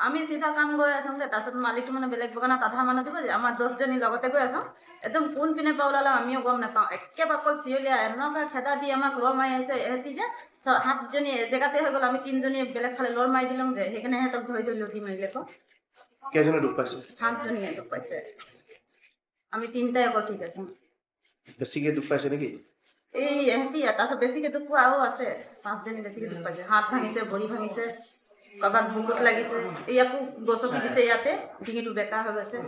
আমি চিধা কাম গৈ আছোঁ যে তাৰপিছত মালিকটো মানে বেলেগ দোকানত আধা মানুহ দিব যে আমাৰ 10জনী লগতে গৈ আছোঁ একদম কোন পিনে পৰা ওলালে আমিও গম নাপাওঁ একেবাৰে অকল চিঞলীয়া এনেকুৱা খেদা দি আমাক লৰ মাৰি আছে এহেঁতি যে 7জনী জেগাতে হৈ গ'ল আমি 3জনী বেলেগ ফালে লৰ মাৰি দিলোঁ যে সেইকাৰণে সিহঁতক ধৰি ধৰি লুটি মাৰিলে আকৌ কেইজনে দুখ পাইছে 7জনীয়ে দুখ পাইছে আমি 3টাই অকল ঠিক আছোঁ বেছিকে দুখ পাইছে নেকি এই এহেঁতি তাৰপিছত বেছিকে দুখ পোৱা আৰু আছে 5জনী বেছিকে দুখ পাইছে হাত ভাঙিছে ভৰি ভাঙিছে কাৰোবাক বুকুত লাগিছে ইয়াকো গছকি দিছে ইয়াতে ডিঙিটো বেকা হৈ গৈছে